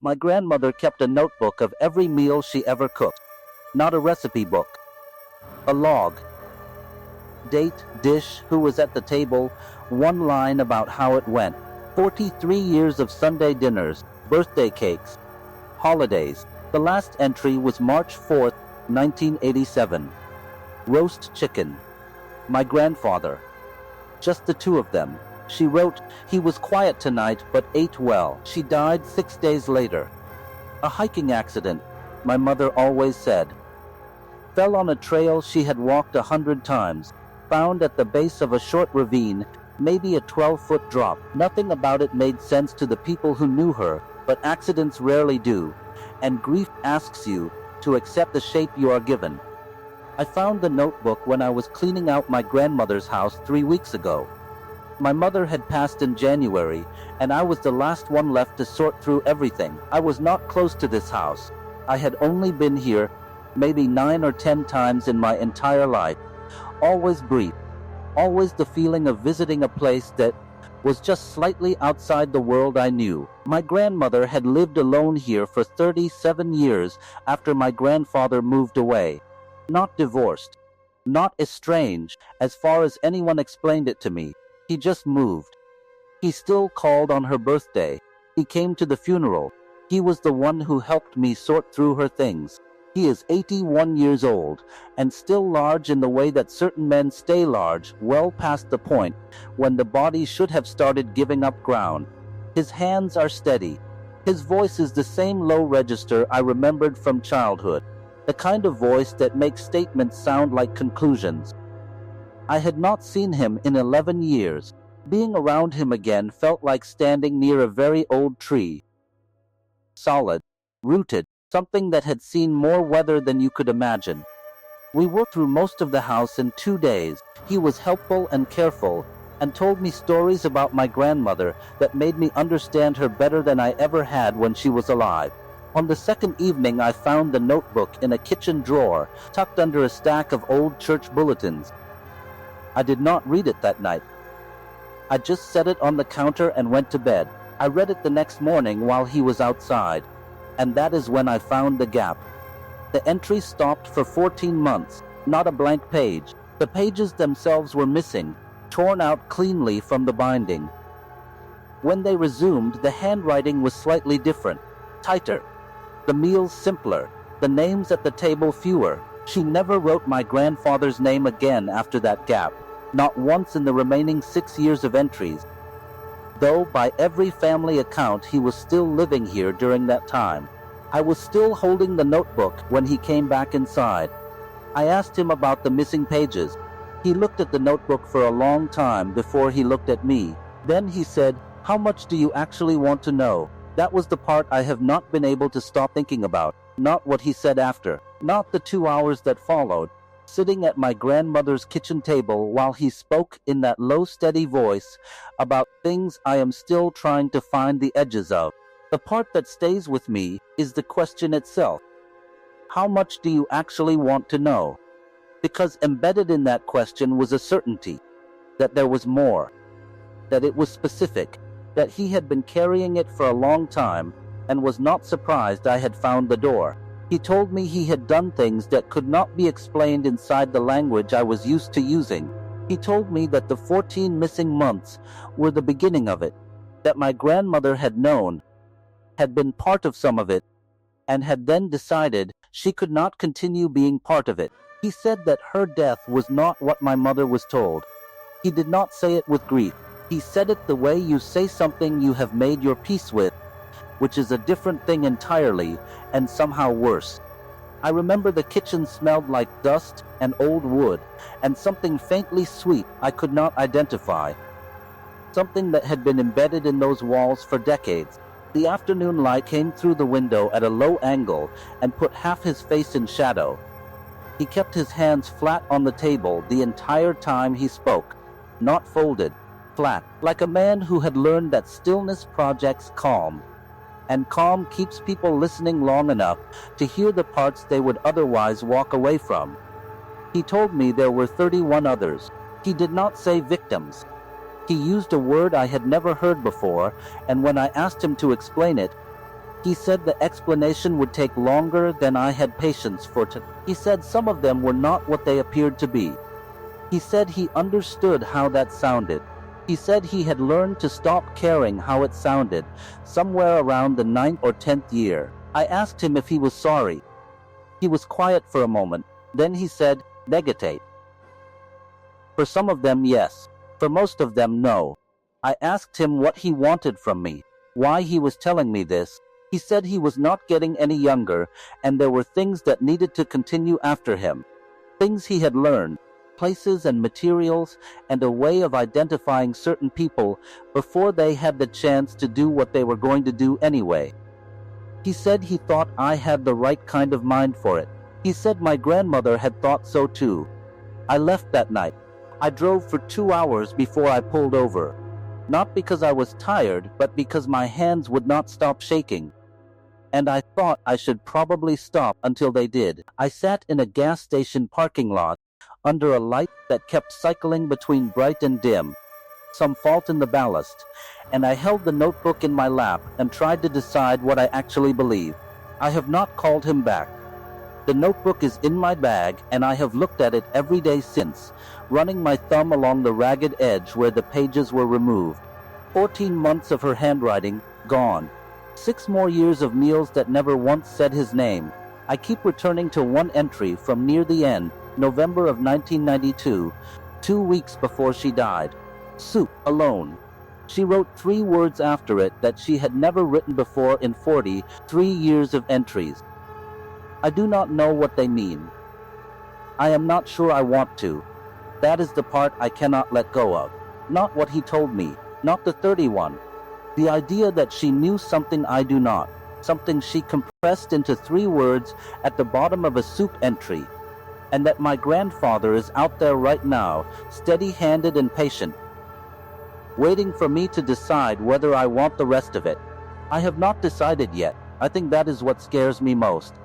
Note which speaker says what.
Speaker 1: My grandmother kept a notebook of every meal she ever cooked. Not a recipe book. A log. Date, dish, who was at the table, one line about how it went. 43 years of Sunday dinners, birthday cakes, holidays. The last entry was March 4th, 1987. Roast chicken. My grandfather. Just the two of them. She wrote, he was quiet tonight but ate well. She died 6 days later. A hiking accident, my mother always said. Fell on a trail she had walked 100 times. Found at the base of a short ravine, maybe a 12-foot drop. Nothing about it made sense to the people who knew her, but accidents rarely do, and grief asks you to accept the shape you are given. I found the notebook when I was cleaning out my grandmother's house 3 weeks ago. My mother had passed in January, and I was the last one left to sort through everything. I was not close to this house. I had only been here maybe 9 or 10 times in my entire life. Always brief. Always the feeling of visiting a place that was just slightly outside the world I knew. My grandmother had lived alone here for 37 years after my grandfather moved away. Not divorced. Not estranged, as far as anyone explained it to me. He just moved. He still called on her birthday. He came to the funeral. He was the one who helped me sort through her things. He is 81 years old, and still large in the way that certain men stay large, well past the point when the body should have started giving up ground. His hands are steady. His voice is the same low register I remembered from childhood, the kind of voice that makes statements sound like conclusions. I had not seen him in 11 years. Being around him again felt like standing near a very old tree. Solid, rooted, something that had seen more weather than you could imagine. We worked through most of the house in 2 days. He was helpful and careful, and told me stories about my grandmother that made me understand her better than I ever had when she was alive. On the second evening, I found the notebook in a kitchen drawer, tucked under a stack of old church bulletins. I did not read it that night. I just set it on the counter and went to bed. I read it the next morning while he was outside. And that is when I found the gap. The entry stopped for 14 months, not a blank page. The pages themselves were missing, torn out cleanly from the binding. When they resumed, the handwriting was slightly different, tighter. The meals simpler, the names at the table fewer. She never wrote my grandfather's name again after that gap, not once in the remaining 6 years of entries. Though by every family account he was still living here during that time. I was still holding the notebook when he came back inside. I asked him about the missing pages. He looked at the notebook for a long time before he looked at me. Then he said, "How much do you actually want to know?" That was the part I have not been able to stop thinking about. Not what he said after. Not the 2 hours that followed. Sitting at my grandmother's kitchen table while he spoke in that low, steady voice about things I am still trying to find the edges of. The part that stays with me is the question itself. How much do you actually want to know? Because embedded in that question was a certainty that there was more, that it was specific, that he had been carrying it for a long time and was not surprised I had found the door. He told me he had done things that could not be explained inside the language I was used to using. He told me that the 14 missing months were the beginning of it, that my grandmother had known, had been part of some of it, and had then decided she could not continue being part of it. He said that her death was not what my mother was told. He did not say it with grief. He said it the way you say something you have made your peace with, which is a different thing entirely, and somehow worse. I remember the kitchen smelled like dust and old wood, and something faintly sweet I could not identify. Something that had been embedded in those walls for decades. The afternoon light came through the window at a low angle and put half his face in shadow. He kept his hands flat on the table the entire time he spoke, not folded, flat, like a man who had learned that stillness projects calm. And calm keeps people listening long enough to hear the parts they would otherwise walk away from. He told me there were 31 others. He did not say victims. He used a word I had never heard before, and when I asked him to explain it, He said the explanation would take longer than I had patience for. He said some of them were not what they appeared to be. He said he understood how that sounded. He said he had learned to stop caring how it sounded somewhere around the 9th or 10th year. I asked him if he was sorry. He was quiet for a moment. Then he said, "Negatate." For some of them, yes. For most of them, no. I asked him what he wanted from me, why he was telling me this. He said he was not getting any younger, and there were things that needed to continue after him. Things he had learned, places and materials, and a way of identifying certain people before they had the chance to do what they were going to do anyway. He said he thought I had the right kind of mind for it. He said my grandmother had thought so too. I left that night. I drove for 2 hours before I pulled over. Not because I was tired, but because my hands would not stop shaking. And I thought I should probably stop until they did. I sat in a gas station parking lot under a light that kept cycling between bright and dim, some fault in the ballast, and I held the notebook in my lap and tried to decide what I actually believed. I have not called him back. The notebook is in my bag, and I have looked at it every day since, running my thumb along the ragged edge where the pages were removed. 14 months of her handwriting, gone. 6 more years of meals that never once said his name. I keep returning to one entry from near the end, November of 1992, 2 weeks before she died. Soup, alone. She wrote 3 words after it that she had never written before in 43 years of entries. I do not know what they mean. I am not sure I want to. That is the part I cannot let go of. Not what he told me, not the 31. The idea that she knew something I do not, something she compressed into 3 words at the bottom of a soup entry, and that my grandfather is out there right now, steady-handed and patient, waiting for me to decide whether I want the rest of it. I have not decided yet. I think that is what scares me most.